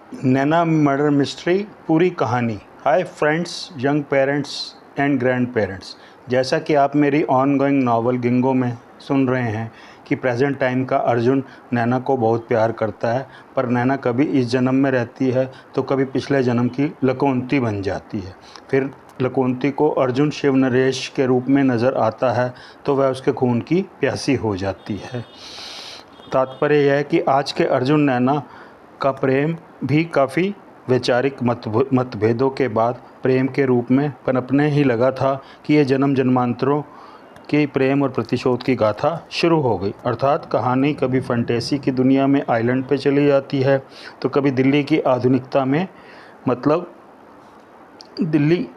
नैना murder mystery पूरी कहानी। Hi friends, young parents and grand parents. जैसा कि आप मेरी ऑनगोइंग नावल गिंगो में सुन रहे हैं कि प्रेजेंट टाइम का अर्जुन नैना को बहुत प्यार करता है, पर नैना कभी इस जन्म में रहती है तो कभी पिछले जन्म की लकोंती बन जाती है। फिर लकोंती को अर्जुन शिव नरेश के रूप में नज़र आता है तो वह उसके खून की प्यासी हो जाती है। तात्पर्य यह है कि आज के अर्जुन नैना का प्रेम भी काफ़ी वैचारिक मतभेदों के बाद प्रेम के रूप में पनपने ही लगा था कि ये जन्म जन्मांतरों की प्रेम और प्रतिशोध की गाथा शुरू हो गई। अर्थात कहानी कभी फंटेसी की दुनिया में आइलैंड पे चली जाती है तो कभी दिल्ली की आधुनिकता में, दिल्ली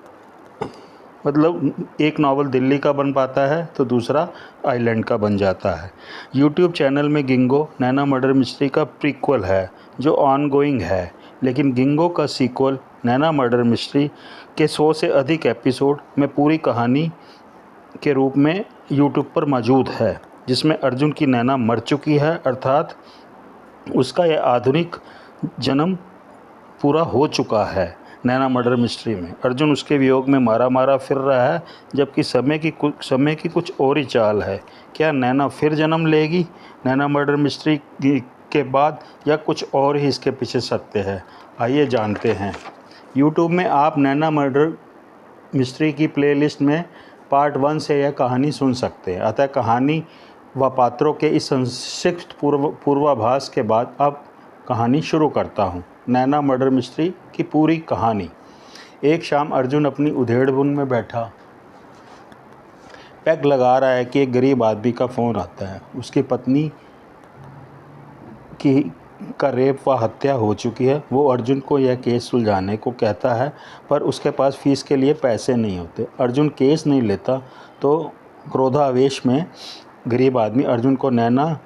एक नावल दिल्ली का बन पाता है तो दूसरा आइलैंड का बन जाता है। यूट्यूब चैनल में गिंगो नैना मर्डर मिस्ट्री का प्रीक्वल है जो ऑनगोइंग है, लेकिन गिंगो का सीक्वल नैना मर्डर मिस्ट्री के 100 से अधिक एपिसोड में पूरी कहानी के रूप में यूट्यूब पर मौजूद है, जिसमें अर्जुन की नैना मर चुकी है, अर्थात उसका यह आधुनिक जन्म पूरा हो चुका है। नैना मर्डर मिस्ट्री में अर्जुन उसके वियोग में मारा मारा फिर रहा है, जबकि समय की कुछ और ही चाल है। क्या नैना फिर जन्म लेगी नैना मर्डर मिस्ट्री के बाद, या कुछ और ही इसके पीछे सत्य है? आइए जानते हैं। यूट्यूब में आप नैना मर्डर मिस्ट्री की प्लेलिस्ट में पार्ट 1 से यह कहानी सुन सकते हैं। अतः कहानी व पात्रों के इस संक्षिप्त पूर्वाभास के बाद अब कहानी शुरू करता हूँ। नैना मर्डर मिस्ट्री की पूरी कहानी। एक शाम अर्जुन अपनी उधेड़बुन में बैठा पैग लगा रहा है कि एक गरीब आदमी का फ़ोन आता है। उसकी पत्नी का रेप व हत्या हो चुकी है। वो अर्जुन को यह केस सुलझाने को कहता है, पर उसके पास फीस के लिए पैसे नहीं होते। अर्जुन केस नहीं लेता तो क्रोधावेश में गरीब आदमी अर्जुन को नैना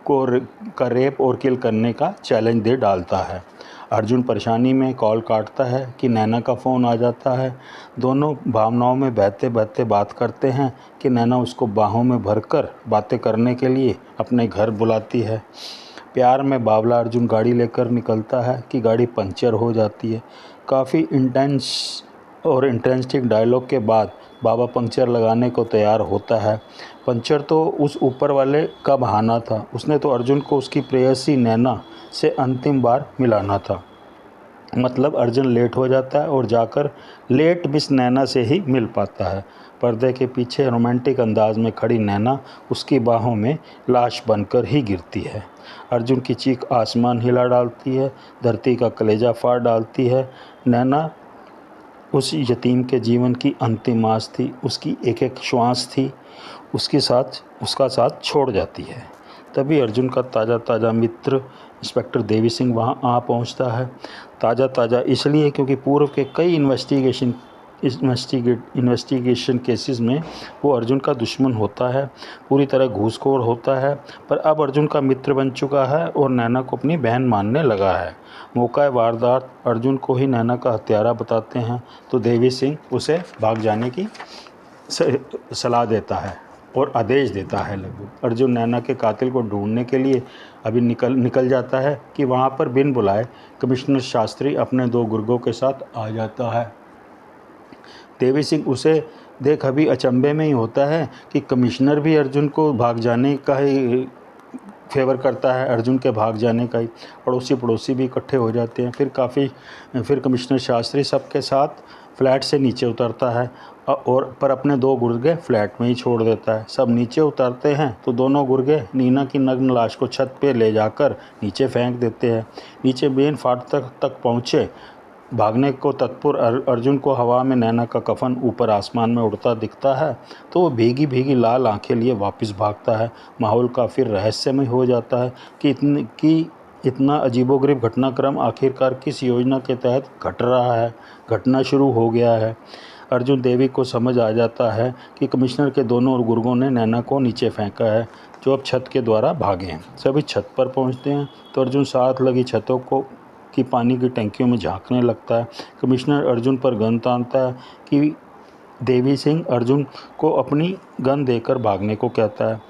का रेप और किल करने का चैलेंज दे डालता है। अर्जुन परेशानी में कॉल काटता है कि नैना का फ़ोन आ जाता है। दोनों भावनाओं में बहते बहते बात करते हैं कि नैना उसको बाहों में भरकर बातें करने के लिए अपने घर बुलाती है। प्यार में बावला अर्जुन गाड़ी लेकर निकलता है कि गाड़ी पंचर हो जाती है। काफ़ी इंटेंस और इंटरेस्टिंग डायलॉग के बाद बाबा पंक्चर लगाने को तैयार होता है। पंचर तो उस ऊपर वाले का बहाना था, उसने तो अर्जुन को उसकी प्रेयसी नैना से अंतिम बार मिलाना था। मतलब अर्जुन लेट हो जाता है और जाकर लेट मिस नैना से ही मिल पाता है। पर्दे के पीछे रोमांटिक अंदाज में खड़ी नैना उसकी बाहों में लाश बनकर ही गिरती है। अर्जुन की चीख आसमान हिला डालती है, धरती का कलेजा फाड़ डालती है। नैना उस यतीम के जीवन की अंतिम आस थी, उसकी एक एक श्वास थी, उसका साथ छोड़ जाती है। तभी अर्जुन का ताज़ा मित्र इंस्पेक्टर देवी सिंह वहां आ पहुंचता है। ताज़ा इसलिए क्योंकि पूर्व के कई इन्वेस्टिगेशन केसेस में वो अर्जुन का दुश्मन होता है, पूरी तरह घूसखोर होता है, पर अब अर्जुन का मित्र बन चुका है और नैना को अपनी बहन मानने लगा है। मौका वारदात अर्जुन को ही नैना का हत्यारा बताते हैं तो देवी सिंह उसे भाग जाने की सलाह देता है और आदेश देता है। लगभग अर्जुन नैना के कातिल को ढूंढने के लिए अभी निकल जाता है कि वहाँ पर बिन बुलाए कमिश्नर शास्त्री अपने 2 गुर्गों के साथ आ जाता है। देवी सिंह उसे देख अभी अचंभे में ही होता है कि कमिश्नर भी अर्जुन को भाग जाने का ही फेवर करता है, अर्जुन के भाग जाने का ही। पड़ोसी भी इकट्ठे हो जाते हैं। फिर कमिश्नर शास्त्री सबके साथ फ्लैट से नीचे उतरता है और पर अपने 2 गुर्गे फ्लैट में ही छोड़ देता है। सब नीचे उतरते हैं तो दोनों गुर्गे नीना की नग्न लाश को छत पे ले जाकर नीचे फेंक देते हैं। नीचे मेन फाटक तक पहुँचे भागने को तत्पर अर्जुन को हवा में नैना का कफन ऊपर आसमान में उड़ता दिखता है तो वो भीगी लाल आंखें लिए वापस भागता है। माहौल का फिर रहस्यमय हो जाता है कि इतना अजीबोगरीब घटनाक्रम आखिरकार किस योजना के तहत घटना शुरू हो गया है। अर्जुन देवी को समझ आ जाता है कि कमिश्नर के दोनों गुर्गों ने नैना को नीचे फेंका है, जो अब छत के द्वारा भागे हैं। सभी छत पर पहुंचते हैं तो अर्जुन साथ लगी छतों की पानी की टंकियों में झांकने लगता है। कमिश्नर अर्जुन पर गन तानता है कि देवी सिंह अर्जुन को अपनी गन देकर भागने को कहता है।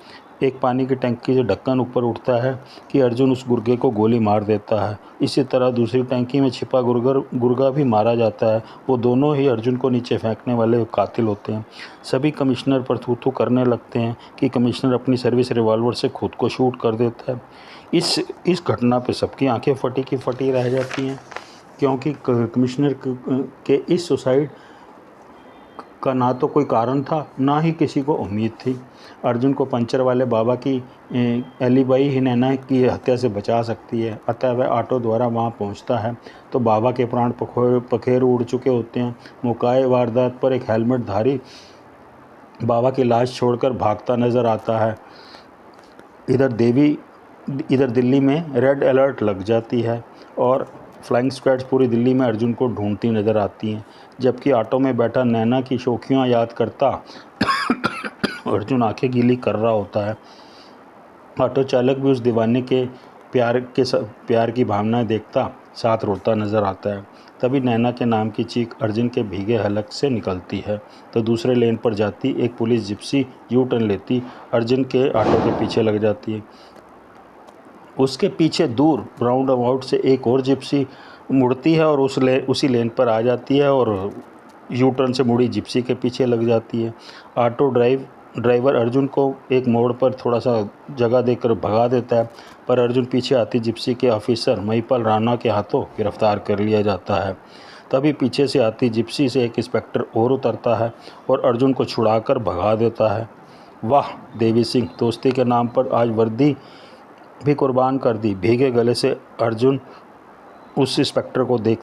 एक पानी की टंकी से ढक्कन ऊपर उठता है कि अर्जुन उस गुर्गे को गोली मार देता है। इसी तरह दूसरी टंकी में छिपा गुर्गा भी मारा जाता है। वो दोनों ही अर्जुन को नीचे फेंकने वाले कातिल होते हैं। सभी कमिश्नर पर थू-थू करने लगते हैं कि कमिश्नर अपनी सर्विस रिवॉल्वर से खुद को शूट कर देता है। इस घटना पे सबकी आंखें फटी की फटी रह जाती हैं, क्योंकि कमिश्नर के इस सुसाइड का ना तो कोई कारण था, ना ही किसी को उम्मीद थी। अर्जुन को पंचर वाले बाबा की एलिबाई ही नैना की हत्या से बचा सकती है। अतः वह ऑटो द्वारा वहां पहुंचता है तो बाबा के प्राण पखेर उड़ चुके होते हैं। मौके वारदात पर एक हेलमेटधारी बाबा की लाश छोड़कर भागता नजर आता है। इधर दिल्ली में रेड अलर्ट लग जाती है और फ्लाइंग स्क्वाड्स पूरी दिल्ली में अर्जुन को ढूंढती नज़र आती हैं। जबकि ऑटो में बैठा नैना की शौकियाँ याद करता अर्जुन आंखें गीली कर रहा होता है। ऑटो चालक भी उस दीवाने के प्यार की भावनाएं देखता साथ रोता नज़र आता है। तभी नैना के नाम की चीख अर्जुन के भीगे हलक से निकलती है तो दूसरे लेन पर जाती एक पुलिस जिप्सी यू टर्न लेती अर्जुन के ऑटो के पीछे लग जाती है। उसके पीछे दूर राउंड अबाउट से एक और जिप्सी मुड़ती है और उसी लेन पर आ जाती है और यू टर्न से मुड़ी जिप्सी के पीछे लग जाती है। ऑटो ड्राइवर अर्जुन को एक मोड़ पर थोड़ा सा जगह देकर भगा देता है, पर अर्जुन पीछे आती जिप्सी के ऑफिसर महिपाल राणा के हाथों गिरफ्तार कर लिया जाता है। तभी पीछे से आती जिप्सी से एक इंस्पेक्टर और उतरता है और अर्जुन को छुड़ाकर भगा देता है। वाह देवी सिंह, दोस्ती के नाम पर आज वर्दी भी कुर्बान कर दी। भीगे गले से अर्जुन उस इंस्पेक्टर को देख